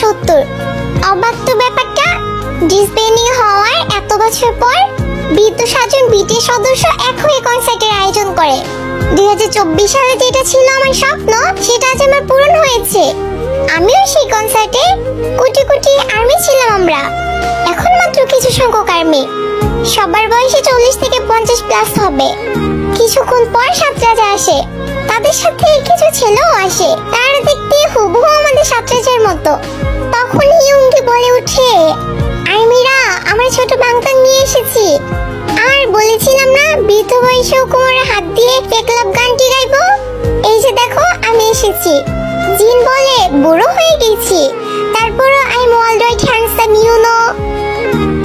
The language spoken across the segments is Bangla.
70। অবাক তো ব্যাপারটা, ডিসব্যান্ডিং হওয়ার এত বছর পর বৃদ্ধ সাতজন বিটিএস সদস্য এক হয়ে কনসার্টের আয়োজন করে। 2024 সালে যেটা ছিল আমার স্বপ্ন, সেটা আজ আমার পূরণ হয়েছে। আমিও সেই কনসার্টে কোটি কোটি আর্মি ছিলাম আমরা। এখন মাত্র কিছু সংখ্যক আর্মি, সবার বয়সে 40 থেকে 50 প্লাস হবে। কিছুক্ষণ পর সাতরাজা আসে, তাদের সাথে কিছু ছেলেও আসে। তারা দেখতে হুবহু আমাদের সাতরাজার মতো। তখন ইয়ুঙ্গি বলে উঠে, আর্মিরা, আমরা ছোট বাংতাং নিয়ে এসেছি। আর বলেছিলাম না বৃদ্ধ বয়সেও কোমরে হাত দিয়ে কেকলাব গানটি গাইবো? এই যে দেখো আমি এসেছি। জিন বলে, বুড়ো হয়ে গেছি, তারপরও I am alright handsome you know.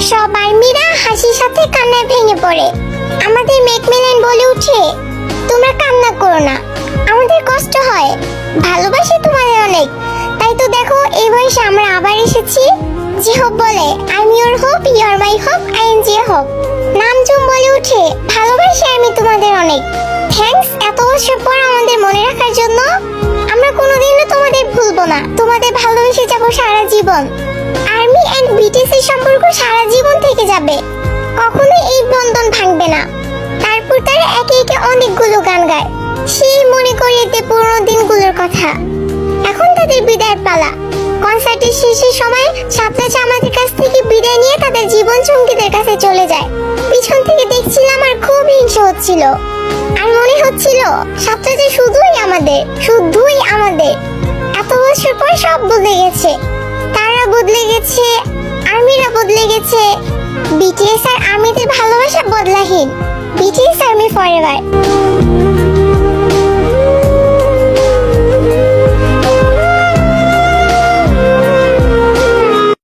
সব আর্মিরা হাসির সাথে কান্নায় ভেঙে পড়ে। আমাদের ম্যাকমিলান বলে উঠে, তোমরা কান্না করো না, আমাদের কষ্ট হয়, ভালোবাসি তোমাদের অনেক। তাই তো দেখো এই বয়সে আমরা আবার এসেছি। জিহব বলে, I am your hope, you are my hope, I am J Hope. Namjoon বলে উঠে, ভালোবাসি আমি তোমাদের অনেক। থ্যাঙ্কস এত বছর পর আমাদের মনে রাখার জন্য। আমরা কোনোদিনও তোমাদের ভুলবো না, তোমাদের ভালোবেসে যাবো সারা জীবন। আর্মি এন্ড বিটিএস এর সম্পর্ক সারা জীবন থেকে যাবে, কখনোই এই বন্ধন ভাঙবে না। তারপর তারা একে একে অনেকগুলো গান গায়, সেই মনে করিয়ে দেয় পুরোনো দিনগুলোর কথা। এখন তাদের বিদায়ের পালা। কনসার্টের শেষের সময় সাতরাজা আমাদের কাছ থেকে বিদায় নিয়ে তাদের জীবন সঙ্গীদের কাছে চলে যায়। পিছন থেকে দেখছিলাম আর খুব হিংসা হচ্ছিল। আর মনে হচ্ছিল সাতরাজা শুধুই আমাদের। এত বছর পর সব বদলে গেছে, তারা বদলে গেছে, আর্মিরা বদলে গেছে। বিটিএস আর আর্মিদের ভালোবাসা বদলাহীন। BTS army forever.